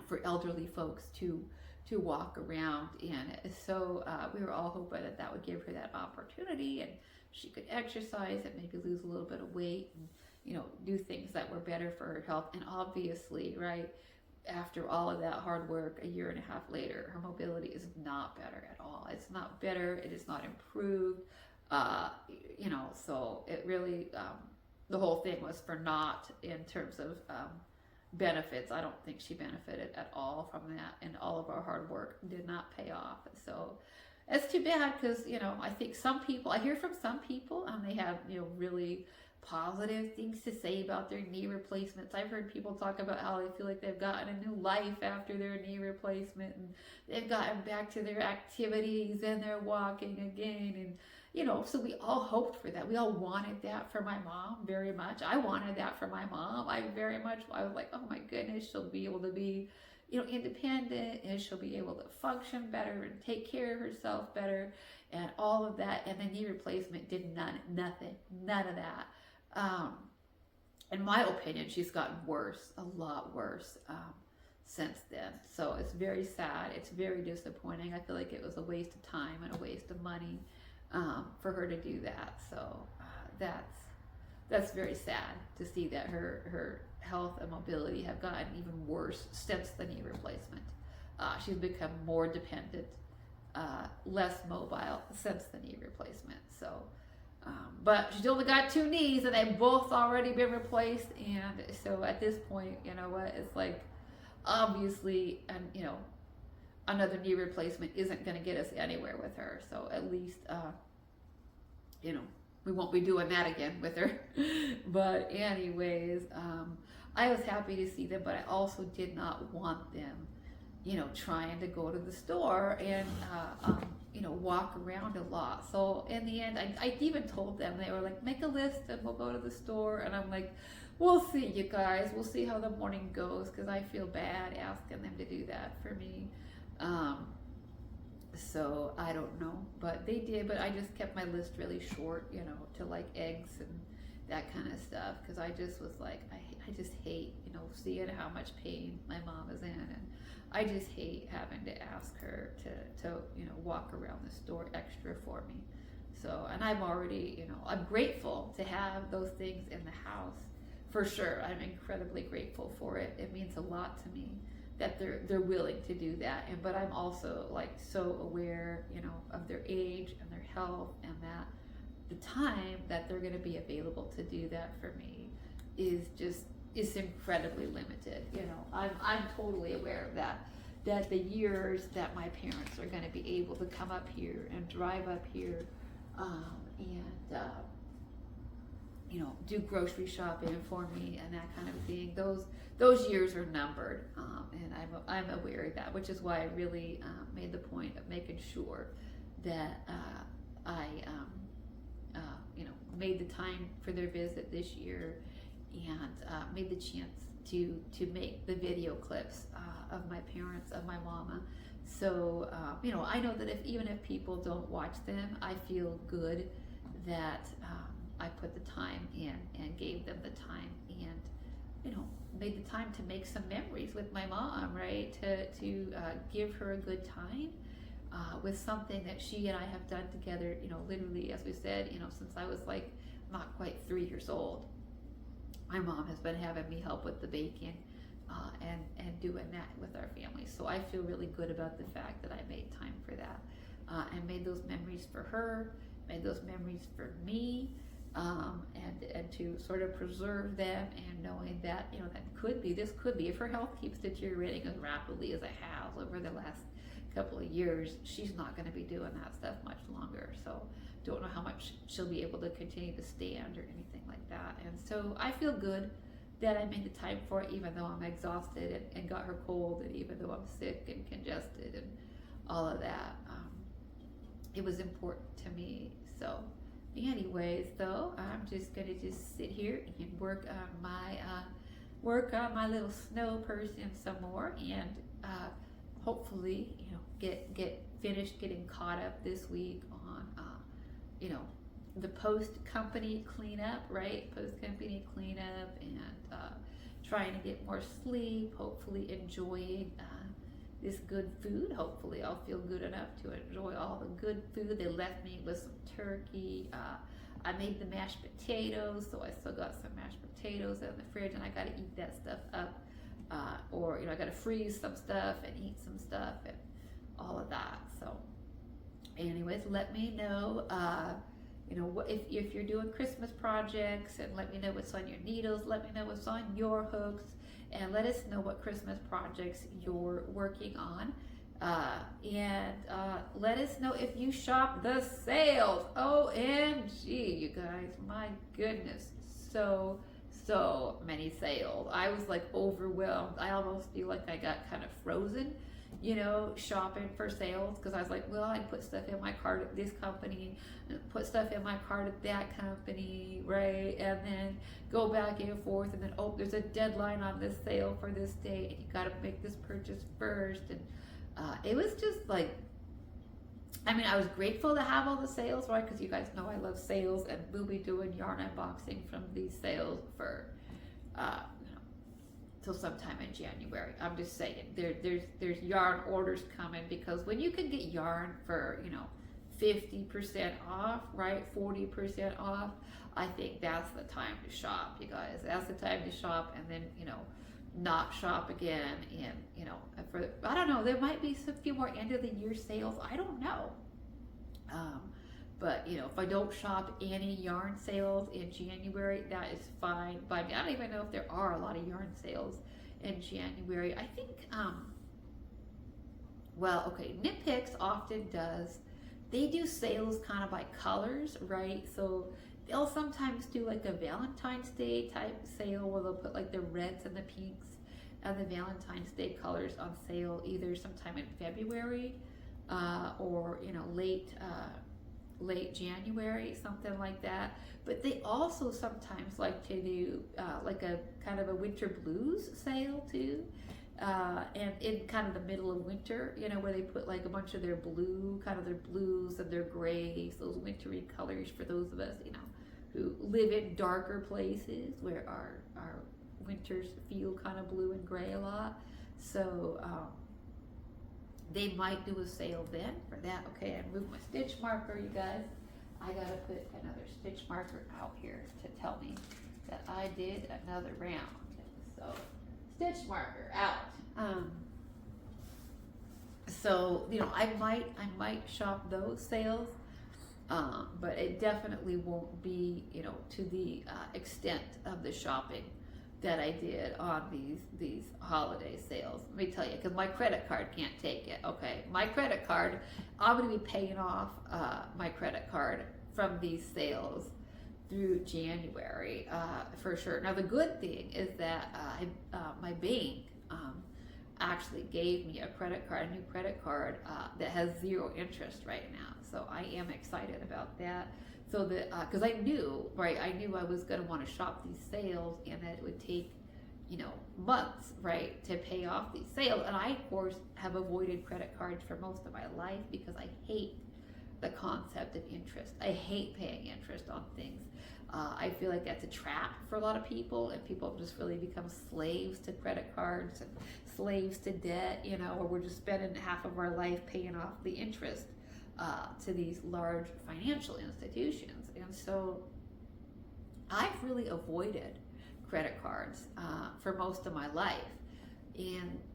for elderly folks to walk around in. So we were all hoping that would give her that opportunity, and she could exercise and maybe lose a little bit of weight and do things that were better for her health. And obviously, right, after all of that hard work, a year and a half later, her mobility is not better at all. It's not better. It is not improved. You know, so it really, the whole thing was for naught in terms of benefits. I don't think she benefited at all from that, and all of our hard work did not pay off. So it's too bad, because, you know, I think some people, I hear from some people, and they have, you know, really positive things to say about their knee replacements. I've heard people talk about how they feel like they've gotten a new life after their knee replacement, and they've gotten back to their activities, and they're walking again, and you know, so we all hoped for that. We all wanted that for my mom very much. I wanted that for my mom. I was like, oh my goodness, she'll be able to be, you know, independent, and she'll be able to function better and take care of herself better, and all of that. And the knee replacement did none of that. In my opinion, she's gotten worse, a lot worse, since then. So it's very sad. It's very disappointing. I feel like it was a waste of time and a waste of money, for her to do that. So that's very sad to see that her health and mobility have gotten even worse since the knee replacement. She's become more dependent, less mobile since the knee replacement. So, but she's only got 2 knees, and they've both already been replaced. And so at this point, you know what, it's like, obviously, and you know, another knee replacement isn't going to get us anywhere with her. So at least, you know, we won't be doing that again with her. But anyways, I was happy to see them, but I also did not want them, you know, trying to go to the store and, you know, walk around a lot. So in the end, I even told them, they were like, make a list and we'll go to the store. And I'm like, we'll see, you guys. We'll see how the morning goes, because I feel bad asking them to do that for me. So I don't know, but they did. But I just kept my list really short, you know, to like eggs and that kind of stuff, because I just was like, I just hate, you know, seeing how much pain my mom is in, and I just hate having to ask her to you know, walk around the store extra for me. So, and I'm already, you know, I'm grateful to have those things in the house, for sure. I'm incredibly grateful for it. It means a lot to me that they're willing to do that. And but I'm also like so aware, you know, of their age and their health, and that the time that they're going to be available to do that for me is incredibly limited. You know, I'm totally aware of that the years that my parents are going to be able to come up here and drive up here, and you know, do grocery shopping for me and that kind of thing, those years are numbered, and I'm aware of that, which is why I really made the point of making sure that I you know, made the time for their visit this year, and made the chance to make the video clips of my parents, of my mama. So you know, I know that even if people don't watch them, I feel good that I put the time in and gave them the time, and you know, made the time to make some memories with my mom, right? To give her a good time with something that she and I have done together, you know, literally, as we said, you know, since I was like not quite 3 years old. My mom has been having me help with the baking and doing that with our family. So I feel really good about the fact that I made time for that, and made those memories for her, made those memories for me, and to sort of preserve them, and knowing that, you know, this could be, if her health keeps deteriorating as rapidly as it has over the last couple of years, she's not going to be doing that stuff much longer. So don't know how much she'll be able to continue to stand or anything like that. And so I feel good that I made the time for it, even though I'm exhausted and got her cold, and even though I'm sick and congested and all of that. It was important to me. So anyways, though, I'm just gonna sit here and work on my little snow person some more, and hopefully, you know, get finished getting caught up this week on you know, the post company cleanup, right? Post company cleanup, and trying to get more sleep, hopefully enjoying this good food. Hopefully I'll feel good enough to enjoy all the good food. They left me with some turkey. I made the mashed potatoes, so I still got some mashed potatoes in the fridge, and I got to eat that stuff up or I got to freeze some stuff and eat some stuff and all of that. So anyways, let me know, if you're doing Christmas projects, and let me know what's on your needles, let me know what's on your hooks, and let us know what Christmas projects you're working on. And let us know if you shop the sales. OMG, you guys, my goodness, so many sales. I was like overwhelmed. I almost feel like I got kind of frozen, shopping for sales, because I was like, well, I put stuff in my cart at this company, put stuff in my cart at that company, right? And then go back and forth, and then, oh, there's a deadline on this sale for this day, and you got to make this purchase first. And it was just like, I was grateful to have all the sales, right? Because you guys know I love sales, and we'll be doing yarn unboxing from these sales for, till sometime in January. I'm just saying, there's yarn orders coming, because when you can get yarn for 50% off, right, 40% off, I think that's the time to shop, you guys. That's the time to shop, and then not shop again. And I don't know, there might be some few more end of the year sales, I don't know. But if I don't shop any yarn sales in January, that is fine by me. I don't even know if there are a lot of yarn sales in January. I think Knit Picks often does. They do sales kind of by colors, right? So they'll sometimes do like a Valentine's Day type sale, where they'll put like the reds and the pinks and the Valentine's Day colors on sale, either sometime in February or late January, something like that. But they also sometimes like to do like a kind of a winter blues sale too, and in kind of the middle of winter, where they put like a bunch of their their blues and their grays, those wintry colors for those of us who live in darker places where our winters feel kind of blue and gray a lot. So they might do a sale then for that. Okay, I moved my stitch marker, you guys. I gotta put another stitch marker out here to tell me that I did another round. So stitch marker out. So I might shop those sales, but it definitely won't be to the extent of the shopping that I did on these holiday sales. Let me tell you, because my credit card can't take it. Okay, my credit card, I'm going to be paying off my credit card from these sales through January for sure. Now the good thing is that my bank actually gave me a new credit card that has 0 interest right now. So I am excited about that. So that, because I knew I was going to want to shop these sales, and that it would take, months, right, to pay off these sales. And I, of course, have avoided credit cards for most of my life, because I hate the concept of interest. I hate paying interest on things. I feel like that's a trap for a lot of people, and people just really become slaves to credit cards and slaves to debt, or we're just spending half of our life paying off the interest to these large financial institutions. And so I've really avoided credit cards for most of my life.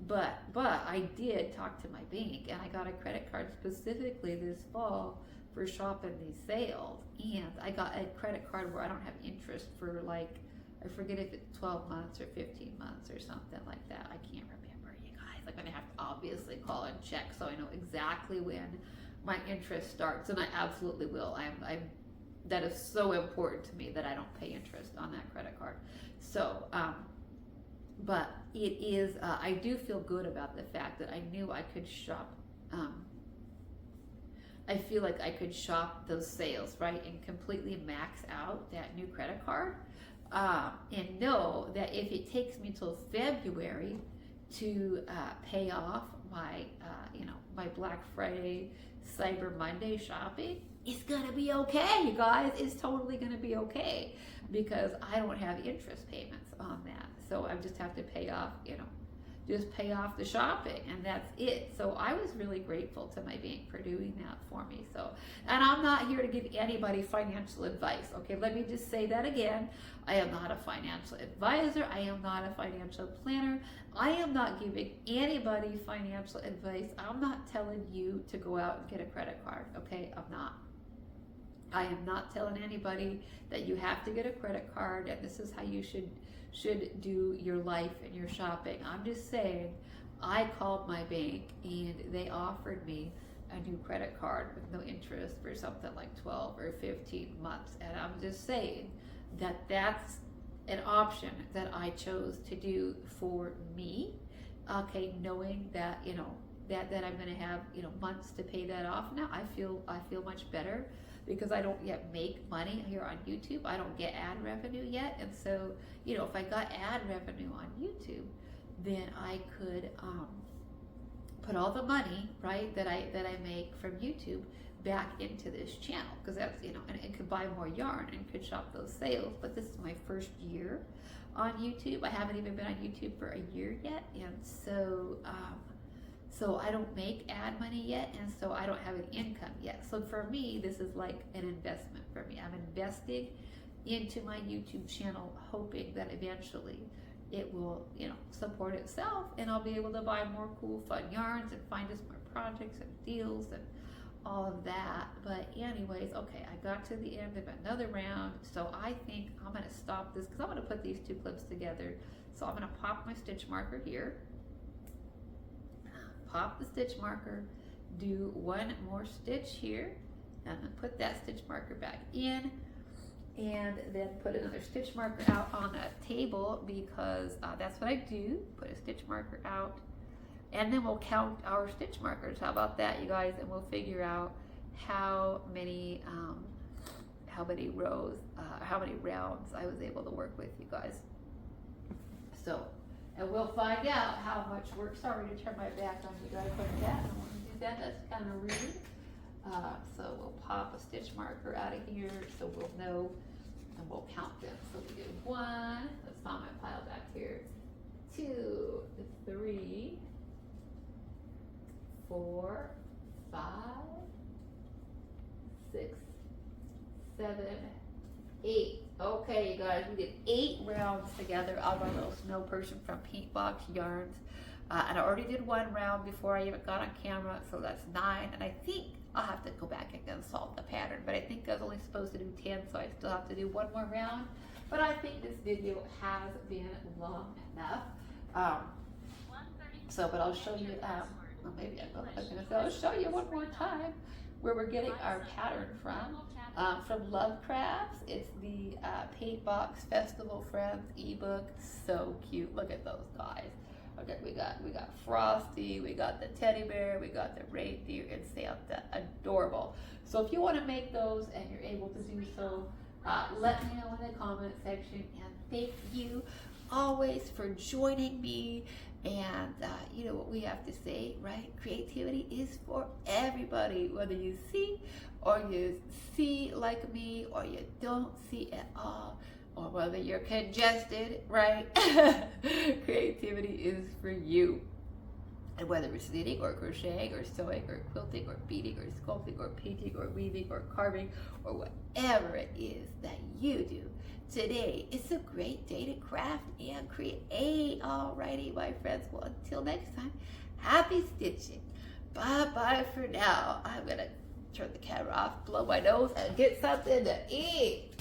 But I did talk to my bank, and I got a credit card specifically this fall for shopping these sales. And I got a credit card where I don't have interest for, like, I forget if it's 12 months or 15 months or something like that. I can't remember, you guys. I'm gonna have to obviously call and check so I know exactly when my interest starts, and I absolutely will. I'm that is so important to me that I don't pay interest on that credit card. So but it is I do feel good about the fact that I knew I could shop. I feel like I could shop those sales, right, and completely max out that new credit card, and know that if it takes me till February to pay off my my Black Friday, Cyber Monday shopping, it's gonna be okay, you guys. It's totally gonna be okay, because I don't have interest payments on that. So I just have to pay off just pay off the shopping, and that's it. So I was really grateful to my bank for doing that for me. So, and I'm not here to give anybody financial advice. Okay, let me just say that again. I am not a financial advisor. I am not a financial planner. I am not giving anybody financial advice. I'm not telling you to go out and get a credit card. Okay, I'm not. I am not telling anybody that you have to get a credit card and this is how you should do your life and your shopping. I'm just saying, I called my bank and they offered me a new credit card with no interest for something like 12 or 15 months. And I'm just saying that that's an option that I chose to do for me. Okay, knowing that, you know, that I'm going to have, you know, months to pay that off. Now I feel much better because I don't yet make money here on YouTube. I don't get ad revenue yet. And so, you know, if I got ad revenue on YouTube, then I could put all the money, right, that I make from YouTube back into this channel, because that's, you know, and it could buy more yarn and could shop those sales. But this is my first year on YouTube. I haven't even been on YouTube for a year yet. And so, so I don't make ad money yet, and so I don't have an income yet. So for me, this is like an investment for me. I'm investing into my YouTube channel, hoping that eventually it will, you know, support itself, and I'll be able to buy more cool, fun yarns and find us more projects and deals and all of that. But anyways, okay, I got to the end of another round, so I think I'm gonna stop this because I'm gonna put these two clips together. So I'm gonna pop my stitch marker here. Pop the stitch marker, do one more stitch here, and then put that stitch marker back in, and then put another stitch marker out on a table, because that's what I do, put a stitch marker out, and then we'll count our stitch markers. How about that, you guys? And we'll figure out how many rows, how many rounds I was able to work with, you guys. So, and we'll find out how much work. Sorry to turn my back on you guys like that. I don't want to do that. That's kind of rude. So we'll pop a stitch marker out of here so we'll know, and we'll count them. So we do 1, let's find my pile back here, 2, 3, 4, 5, 6, 7, 8. Okay, you guys, we did 8 rounds together of our little snow person from Paintbox Yarns. And I already did 1 round before I even got on camera, so that's 9. And I think I'll have to go back and consult the pattern, but I think I was only supposed to do 10, so I still have to do 1 more round. But I think this video has been long enough. So, but I'll show you, well, maybe I'll show you one more time where we're getting our pattern from Lovecrafts. It's the Paintbox Festival Friends ebook. So cute. Look at those guys. Okay, we got Frosty, we got the teddy bear, we got the reindeer and Santa. Adorable. So if you want to make those and you're able to do so, let me know in the comment section. And thank you always for joining me. And you know what we have to say, right? Creativity is for everybody, whether you see or you see like me, or you don't see at all, or whether you're congested, right? Creativity is for you. And whether it's knitting or crocheting or sewing or quilting or beading or sculpting or painting or weaving or carving or whatever it is that you do, today is a great day to craft and create. Alrighty, my friends. Well, until next time, happy stitching. Bye-bye for now. I'm going to turn the camera off, blow my nose, and get something to eat.